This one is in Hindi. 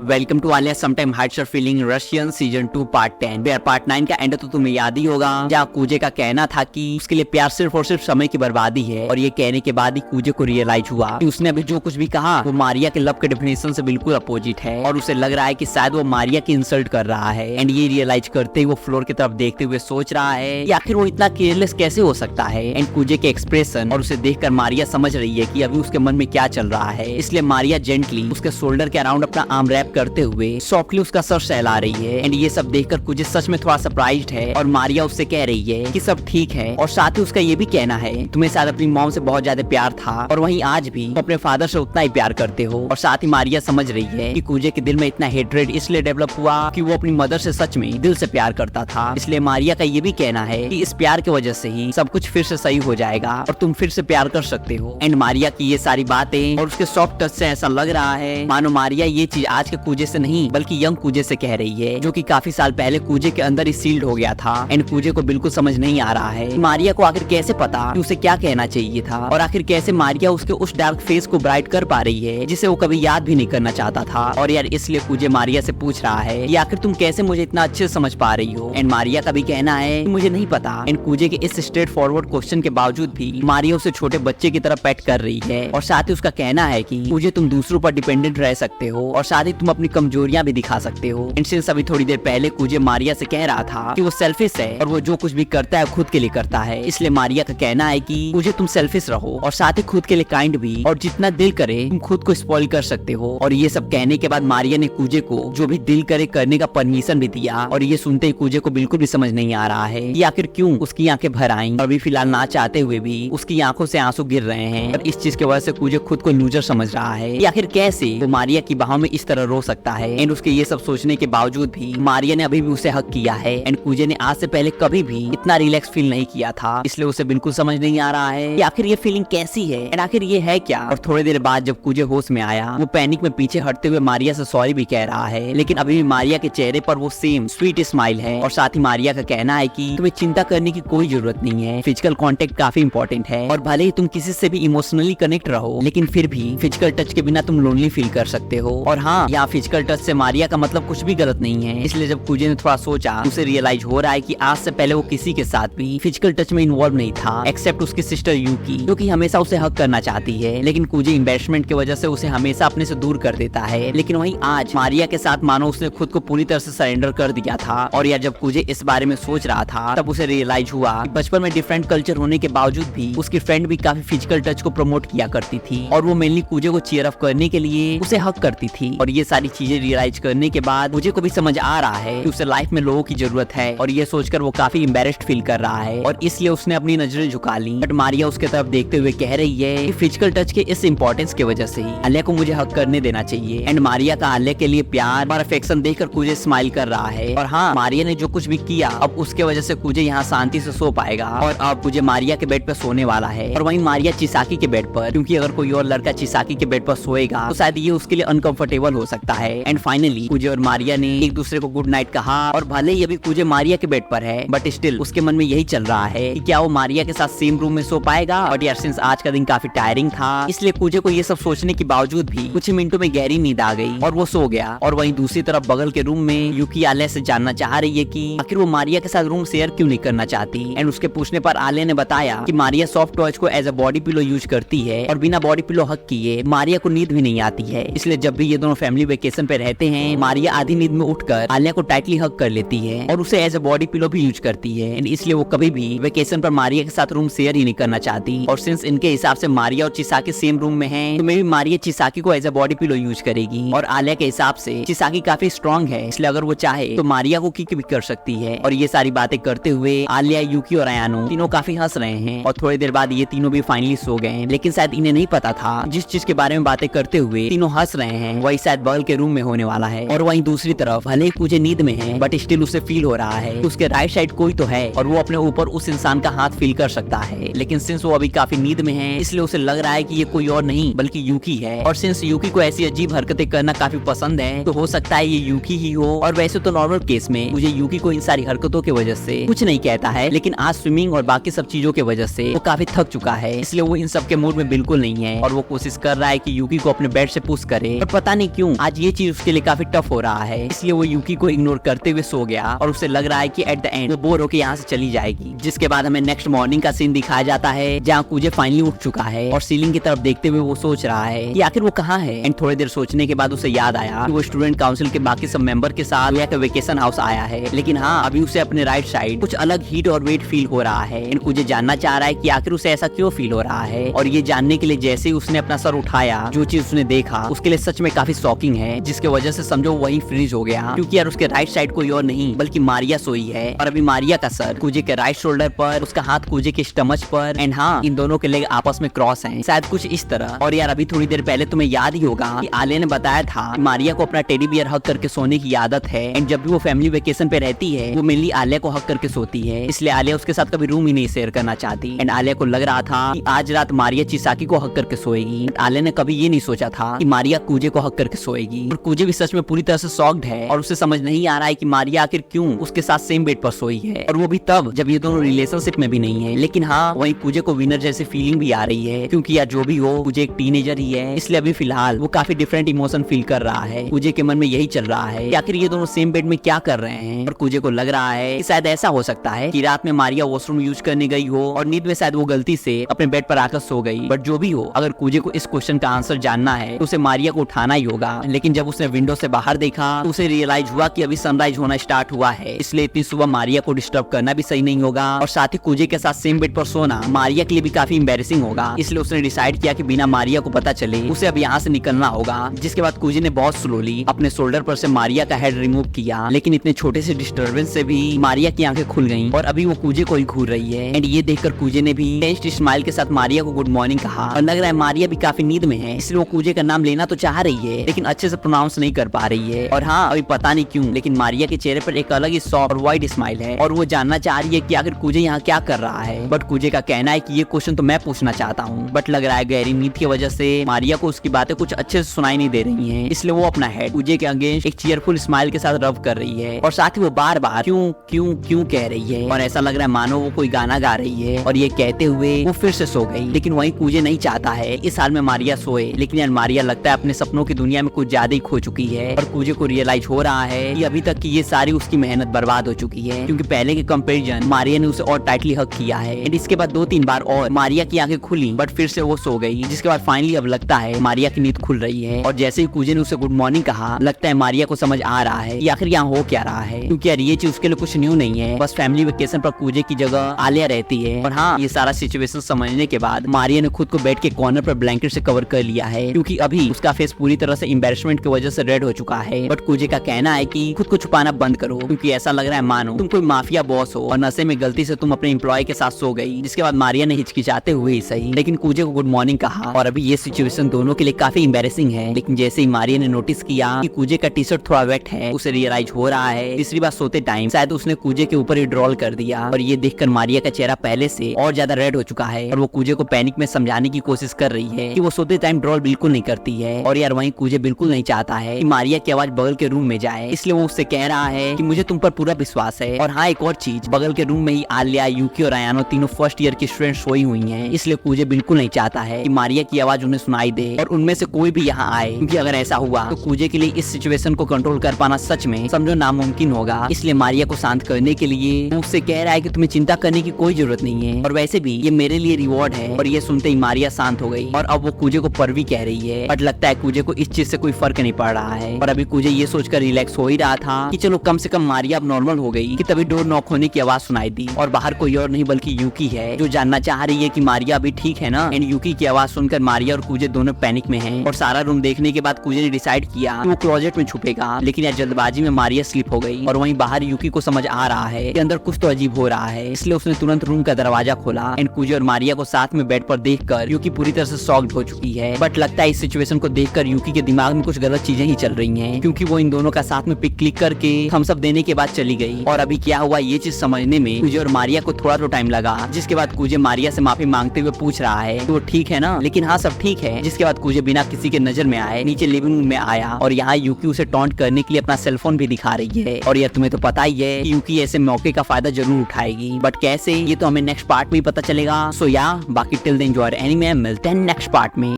Welcome to Alia sometimes hearts are feeling Russian season 2 part 10 where part 9 का एंड तो तुम्हें याद ही होगा, जहाँ कूजे का कहना था कि उसके लिए प्यार सिर्फ और सिर्फ समय की बर्बादी है। और ये कहने के बाद ही कूजे को रियलाइज हुआ कि उसने अभी जो कुछ भी कहा वो मारिया के लव के डेफिनेशन से बिल्कुल अपोजिट है और उसे लग रहा है कि शायद वो मारिया की इंसल्ट कर रहा है। एंड ये रियलाइज करते ही वो फ्लोर की तरफ देखते हुए सोच रहा है कि आखिर वो इतना केयरलेस कैसे हो सकता है। एंड कूजे के एक्सप्रेशन और उसे देखकर मारिया समझ रही है कि अभी उसके मन में क्या चल रहा है, इसलिए मारिया जेंटली उसके शोल्डर के अराउंड अपना आर्म रैप करते हुए सॉफ्टली उसका सर सहला रही है। एंड ये सब देखकर कुछ सच में थोड़ा सरप्राइज्ड है और मारिया उससे कह रही है कि सब ठीक है। और साथ ही उसका ये भी कहना है तुम्हें शायद अपनी मॉम से बहुत ज्यादा प्यार था और वहीं आज भी तुम अपने फादर से उतना ही प्यार करते हो। और साथ ही मारिया समझ रही है कि कूजे के दिल में इतना हेट्रेड इसलिए डेवलप हुआ कि वो अपनी मदर से सच में दिल से प्यार करता था। इसलिए मारिया का ये भी कहना है कि इस प्यार की वजह से ही सब कुछ फिर से सही हो जाएगा और तुम फिर से प्यार कर सकते हो। एंड मारिया की ये सारी बातें और उसके सॉफ्ट टच से ऐसा लग रहा है मानो मारिया ये चीज आज के कूजे से नहीं बल्कि यंग कूजे से कह रही है, जो कि काफी साल पहले कूजे के अंदर ही सील्ड हो गया था। एंड कूजे को बिल्कुल समझ नहीं आ रहा है मारिया को आखिर कैसे पता कि उसे क्या कहना चाहिए था और आखिर कैसे मारिया उसके उस डार्क फेस को ब्राइट कर पा रही है जिसे वो कभी याद भी नहीं करना चाहता था। और यार इसलिए कूजे मारिया से पूछ रहा है कि आखिर तुम कैसे मुझे इतना अच्छे से समझ पा रही हो। एंड मारिया का भी कहना है कि मुझे नहीं पता। एंड कूजे के इस स्ट्रेट फॉरवर्ड क्वेश्चन के बावजूद भी मारिया उसे छोटे बच्चे की तरह पेट कर रही है। और साथ ही उसका कहना है कि मुझे तुम दूसरों पर डिपेंडेंट रह सकते हो और साथ ही तुम अपनी कमजोरियां भी दिखा सकते हो। एंड सिंस अभी थोड़ी देर पहले कूजे मारिया से कह रहा था कि वो सेल्फिश है और वो जो कुछ भी करता है खुद के लिए करता है, इसलिए मारिया का कहना है कि मुझे तुम सेल्फिश रहो और साथ ही खुद के लिए काइंड भी, और जितना दिल करे तुम खुद को स्पॉइल कर सकते हो। और ये सब कहने के बाद मारिया ने कूजे को जो भी दिल करे करने का परमिशन भी दिया। और ये सुनते ही कूजे को बिल्कुल भी समझ नहीं आ रहा है कि आखिर क्यों उसकी आंखें भर आई और अभी फिलहाल ना चाहते हुए भी उसकी आंखों से आंसू गिर रहे हैं। और इस चीज की वजह से कूजे खुद को लूजर समझ रहा है कि आखिर कैसे वो मारिया की बाहों में इस तरह रो सकता है। एंड उसके ये सब सोचने के बावजूद भी मारिया ने अभी भी उसे हक किया है। एंड कूजे ने आज से पहले कभी भी इतना रिलैक्स फील नहीं किया था, इसलिए उसे बिल्कुल समझ नहीं आ रहा है कि आखिर ये फीलिंग कैसी है एंड आखिर ये है क्या। और थोड़ी देर बाद जब कूजे होश में आया वो पैनिक में पीछे हटते हुए मारिया से सॉरी भी कह रहा है, लेकिन अभी भी मारिया के चेहरे पर वो सेम स्वीट स्माइल है। और साथ ही मारिया का कहना है कि तुम्हें चिंता करने की कोई जरूरत नहीं है, फिजिकल कांटेक्ट काफी इंपॉर्टेंट है और भले ही तुम किसी से भी इमोशनली कनेक्ट रहो लेकिन फिर भी फिजिकल टच के बिना तुम लोनली फील कर सकते हो। और हाँ, यहाँ फिजिकल टच से मारिया का मतलब कुछ भी गलत नहीं है। इसलिए जब कूजे ने थोड़ा सोचा उसे रियलाइज हो रहा है कि आज से पहले वो किसी के साथ भी फिजिकल टच में इन्वॉल्व नहीं था एक्सेप्ट उसकी सिस्टर यूकी, जो कि हमेशा उसे हक करना चाहती है। लेकिन कूजे एम्बैरेसमेंट की वजह से उसे हमेशा अपने से दूर कर देता है। लेकिन वहीं आज मारिया के साथ मानो उसने खुद को पूरी तरह से सरेंडर कर दिया था। और यार जब कूजे इस बारे में सोच रहा था तब उसे रियलाइज हुआ कि बचपन में डिफरेंट कल्चर होने के बावजूद भी उसकी फ्रेंड भी काफी फिजिकल टच को प्रमोट किया करती थी और वो मेनली कूजे को चीयर अप करने के लिए उसे हक करती थी। और ये सारी चीजें रियलाइज करने के बाद मुझे को भी समझ आ रहा है कि उसे लाइफ में लोगों की जरूरत है और ये सोचकर वो काफी एम्बैरेस्ड फील कर रहा है और इसलिए उसने अपनी नजरें झुका ली। बट मारिया उसके तरफ देखते हुए कह रही है कि फिजिकल टच के इस इंपॉर्टेंस की वजह से ही आलिया को मुझे हक करने देना चाहिए। एंड मारिया का आलिया के लिए प्यार और अफेक्शन देखकर कूजे स्माइल कर रहा है। और हाँ, मारिया ने जो कुछ भी किया अब उसके वजह से कूजे यहाँ शांति से सो पाएगा। और अब कूजे मारिया के बेड पर सोने वाला है और वहीं मारिया चिसाकी के बेड पर, क्योंकि अगर कोई और लड़का चिसाकी के बेड पर सोएगा तो शायद ये उसके लिए अनकंफर्टेबल हो सकता है। एंड फाइनली कूजे और मारिया ने एक दूसरे को गुड नाइट कहा। और भले ही अभी कूजे मारिया के बेड पर है बट स्टिल उसके मन में यही चल रहा है कि क्या वो मारिया के साथ सेम रूम में सो पाएगा। और यार सिंस आज का दिन काफी टायरिंग था इसलिए कूजे को ये सब सोचने के बावजूद भी कुछ मिनटों में गहरी नींद आ गई और वो सो गया। और वहीं दूसरी तरफ बगल के रूम में यूकी आलिया से जानना चाह रही है कि आखिर वो मारिया के साथ रूम शेयर क्यों नहीं करना चाहती। एंड उसके पूछने पर आलिया ने बताया कि मारिया सॉफ्ट टॉयज को as a body pillow use करती है और बिना बॉडी पिलो हक किए मारिया को नींद भी नहीं आती है। इसलिए जब भी ये दोनों फैमिली वेकेशन पे रहते हैं मारिया आधी नींद में उठकर आलिया को टाइटली हक कर लेती है और उसे एज अ बॉडी पिलो भी यूज करती है। एंड इसलिए वो कभी भी वेकेशन पर मारिया के साथ रूम शेयर ही नहीं करना चाहती। और सिंस इनके हिसाब से मारिया और चिसाकी सेम रूम में हैं, तो मे भी मारिया चिसाकी को as a body pillow use करेगी। और आलिया के हिसाब से चिसाकी काफी स्ट्रॉन्ग है इसलिए अगर वो चाहे तो मारिया को किक भी कर सकती है। और ये सारी बातें करते हुए आलिया, यूकी और अयानो तीनों काफी हंस रहे हैं। और थोड़ी देर बाद ये तीनों भी फाइनली सो गए। लेकिन शायद इन्हें नहीं पता था जिस चीज के बारे में बातें करते हुए तीनों हंस रहे हैं वही शायद बगल के रूम में होने वाला है। और वहीं दूसरी तरफ भले ही कूजे नींद में है बट स्टिल उसे फील हो रहा है कि उसके राइट साइड कोई तो है और वो अपने ऊपर उस इंसान का हाथ फील कर सकता है। लेकिन सिंस वो अभी काफी नींद में है इसलिए उसे लग रहा है कि ये कोई और नहीं बल्कि यूकी है। और सिंस यूकी को ऐसी अजीब हरकतें करना काफी पसंद है तो हो सकता है ये यूकी ही हो। और वैसे तो नॉर्मल केस में मुझे यूकी को इन सारी हरकतों की वजह से कुछ नहीं कहता है, लेकिन आज स्विमिंग और बाकी सब चीजों की वजह से वो काफी थक चुका है इसलिए वो इन सब के मूड में बिल्कुल नहीं है। और वो कोशिश कर रहा है कि यूकी को अपने बेड से पुश करे, पर पता नहीं क्यों आज आज ये चीज उसके लिए काफी टफ हो रहा है, इसलिए वो यूकी को इग्नोर करते हुए सो गया और उसे लग रहा है कि एट द एंड वो बोर होकर यहाँ से चली जाएगी। जिसके बाद हमें नेक्स्ट मॉर्निंग का सीन दिखाया जाता है जहाँ कूजे फाइनली उठ चुका है और सीलिंग की तरफ देखते हुए वो सोच रहा है कि आखिर वो कहाँ है। एंड थोड़ी देर सोचने के बाद उसे याद आया कि वो स्टूडेंट काउंसिल के बाकी सब मेंबर के साथ एक वेकेशन हाउस आया है, लेकिन हाँ अभी उसे अपने राइट साइड कुछ अलग हीट और वेट फील हो रहा है। एंड कूजे जानना चाह रहा है कि आखिर उसे ऐसा क्यों फील हो रहा है, और ये जानने के लिए जैसे ही उसने अपना सर उठाया जो चीज उसने देखा उसके लिए सच में काफी शॉकिंग है, जिसके वजह से समझो वही फ्रीज हो गया, क्योंकि यार उसके राइट साइड कोई और नहीं बल्कि मारिया सोई है। और अभी मारिया का सर कूजे के राइट शोल्डर पर, उसका हाथ कूजे के स्टमच पर, एंड हाँ इन दोनों के लेग आपस में क्रॉस हैं, शायद कुछ इस तरह। और यार अभी थोड़ी देर पहले तुम्हें याद ही होगा कि आलिया ने बताया था कि मारिया को अपना टेडी बियर हक करके सोने की आदत है, एंड जब भी वो फैमिली वेकेशन पे रहती है वो मेनली आलिया को हक करके सोती है, इसलिए आलिया उसके साथ कभी रूम ही नहीं शेयर करना चाहती। एंड आलिया को लग रहा था कि आज रात मारिया चिसाकी को हक करके सोएगी। आलिया ने कभी ये नहीं सोचा था कि मारिया कूजे को हक करके सोएगी, और कूजे भी सच में पूरी तरह से शॉक्ड है और उसे समझ नहीं आ रहा है कि मारिया आखिर क्यों उसके साथ सेम बेड पर सोई है, और वो भी तब जब ये दोनों रिलेशनशिप में भी नहीं है। लेकिन हाँ वहीं कूजे को विनर जैसी फीलिंग भी आ रही है, क्योंकि यार जो भी हो कूजे एक टीनेजर ही है, इसलिए अभी फिलहाल वो काफी डिफरेंट इमोशन फील कर रहा है। कूजे के मन में यही चल रहा है कि आखिर ये दोनों सेम बेड में क्या कर रहे हैं, और कूजे को लग रहा है कि शायद ऐसा हो सकता है कि रात में मारिया वॉशरूम यूज करने गई हो और नींद में शायद वो गलती से अपने बेड पर आकर सो गई। बट जो भी हो, अगर कूजे को इस क्वेश्चन का आंसर जानना है तो उसे मारिया को उठाना ही होगा। लेकिन जब उसने विंडो से बाहर देखा तो उसे रियलाइज हुआ कि अभी सनराइज होना स्टार्ट हुआ है, इसलिए इतनी सुबह मारिया को डिस्टर्ब करना भी सही नहीं होगा, और साथ ही कूजे के साथ सेम बेड पर सोना मारिया के लिए भी काफी एम्बैरेसिंग होगा। इसलिए उसने डिसाइड किया कि बिना मारिया को पता चले उसे अब यहाँ से निकलना होगा। जिसके बाद कूजे ने बहुत स्लोली अपने शोल्डर पर से मारिया का हेड रिमूव किया, लेकिन इतने छोटे से डिस्टर्बेंस से भी मारिया की आंखें खुल गईं और अभी वो कूजे को ही घूर रही है। एंड ये देखकर कूजे ने भी टेंस्ड स्माइल के साथ मारिया को गुड मॉर्निंग कहा, और लग रहा है मारिया भी काफी नींद में है, इसलिए वो कूजे का नाम लेना तो चाह रही है लेकिन अच्छे से प्रोनाउंस नहीं कर पा रही है। और हाँ अभी पता नहीं क्यों लेकिन मारिया के चेहरे पर एक अलग ही सॉफ्ट और वाइड स्माइल है, और वो जानना चाह रही है कि आखिर कूजे यहाँ क्या कर रहा है। बट कूजे का कहना है कि ये क्वेश्चन तो मैं पूछना चाहता हूँ, बट लग रहा है गहरी नींद की वजह से मारिया को उसकी बातें कुछ अच्छे से सुनाई नहीं दे रही हैं, इसलिए वो अपना हेड कूजे के अगेंस्ट एक चीयरफुल स्माइल के साथ रब कर रही है, और साथ ही वो बार बार क्यों क्यों क्यों कह रही है, और ऐसा लग रहा है मानो वो कोई गाना गा रही है। और ये कहते हुए वो फिर से सो गई। लेकिन वहीं कूजे नहीं चाहता है इस हाल में मारिया सोए, लेकिन यार मारिया लगता है अपने सपनों की दुनिया में कुछ ज्यादा ही खो चुकी है, और कूजे को रियलाइज हो रहा है कि अभी तक की ये सारी उसकी मेहनत बर्बाद हो चुकी है, क्योंकि पहले के कंपैरिजन मारिया ने उसे और टाइटली हक किया है। एंड इसके बाद 2-3 बार और मारिया की आंखें खुली, बट फिर से वो सो गई। जिसके बाद फाइनली अब लगता है मारिया की नींद खुल रही है, और जैसे ही कूजे ने उसे गुड मॉर्निंग कहा लगता है मारिया को समझ आ रहा है कि आखिर यहाँ हो क्या रहा है, क्योंकि यार ये चीज उसके लिए कुछ न्यू नहीं है। बस फैमिली वेकेशन पर कूजे की जगह आलिया रहती है, और हाँ ये सारा सिचुएशन समझने के बाद मारिया ने खुद को बेड के कॉर्नर पर ब्लैंकेट से कवर कर लिया है, क्योंकि अभी उसका फेस पूरी तरह से एम्बैरेसमेंट की वजह से रेड हो चुका है। बट कूजे का कहना है कि खुद को छुपाना बंद करो, क्योंकि ऐसा लग रहा है मानो तुम कोई माफिया बॉस हो और नशे में गलती से तुम अपने एम्प्लॉय के साथ सो गई। जिसके बाद मारिया ने हिचकिचाते हुए ही सही लेकिन कूजे को गुड मॉर्निंग कहा, और अभी ये सिचुएशन दोनों के लिए काफी एम्बैरेसिंग है। लेकिन जैसे ही मारिया ने नोटिस किया कि कूजे का टी शर्ट थोड़ा वेट है, उसे रियलाइज हो रहा है तीसरी बार सोते टाइम शायद उसने कूजे के ऊपर ही ड्रॉल कर दिया, और ये देखकर मारिया का चेहरा पहले से और ज्यादा रेड हो चुका है, और वो कूजे को पैनिक में समझाने की कोशिश कर रही है कि वो सोते टाइम ड्रॉल बिल्कुल नहीं करती है। और यार वहीं कूजे बिल्कुल नहीं चाहता है कि मारिया की आवाज बगल के रूम में जाए, इसलिए वो उससे कह रहा है कि मुझे तुम पर पूरा विश्वास है। और हाँ एक और चीज, बगल के रूम में ही आलिया, यूकी और अयानो तीनों फर्स्ट ईयर की स्टूडेंट सोई हुई हैं, इसलिए कूजे बिल्कुल नहीं चाहता है कि मारिया की आवाज उन्हें सुनाई दे और उनमें से कोई भी यहाँ आए, क्योंकि अगर ऐसा हुआ तो कूजे के लिए इस सिचुएशन को कंट्रोल कर पाना सच में समझो नामुमकिन होगा। इसलिए मारिया को शांत करने के लिए वो उससे कह रहा है कि तुम्हें चिंता करने की कोई जरूरत नहीं है, और वैसे भी ये मेरे लिए रिवॉर्ड है। और ये सुनते ही मारिया शांत हो गई, और अब वो कूजे को परवी कह रही है, बट लगता है कूजे को इस चीज से कोई फर्क नहीं पड़ रहा है। और अभी कूजे ये सोचकर रिलैक्स हो ही रहा था कि चलो कम से कम मारिया अब नॉर्मल हो गई, कि तभी डोर नॉक होने की आवाज सुनाई दी, और बाहर कोई और नहीं बल्कि यूकी है, जो जानना चाह रही है कि मारिया अभी ठीक है ना। एंड यूकी की आवाज सुनकर मारिया और कूजे दोनों पैनिक में हैं, और सारा रूम देखने के बाद कूजे ने डिसाइड किया कि वो क्लोजेट में छुपेगा, लेकिन यार जल्दबाजी में मारिया स्लिप हो गई, और वहीं बाहर यूकी को समझ आ रहा है कि अंदर कुछ तो अजीब हो रहा है, इसलिए उसने तुरंत रूम का दरवाजा खोला। एंड कूजे और मारिया को साथ में बेड पर देखकर यूकी पूरी तरह से शॉक्ड हो चुकी है, बट लगता है इस सिचुएशन को देखकर यूकी के दिमाग में कुछ गलत चीजें ही चल रही हैं, क्योंकि वो इन दोनों का साथ में पिक क्लिक करके थम्स अप देने के बाद चली गई। और अभी क्या हुआ ये चीज समझने में कूजे और मारिया को थोड़ा तो टाइम लगा। जिसके बाद कूजे मारिया से माफी मांगते हुए पूछ रहा है कि वो ठीक है ना, लेकिन हाँ सब ठीक है। जिसके बाद कूजे बिना किसी के नजर में आए नीचे लिविंग रूम में आया, और यहाँ यूकी उसे टॉन्ट करने के लिए अपना सेलफोन भी दिखा रही है। और यार तुम्हें तो पता ही है कि यूकी ऐसे मौके का फायदा जरूर उठाएगी, बट कैसे ये तो हमें नेक्स्ट पार्ट में ही पता चलेगा। सो या बाकी टिल देन एंजॉय एनीमे, मिलते हैं नेक्स्ट पार्ट में।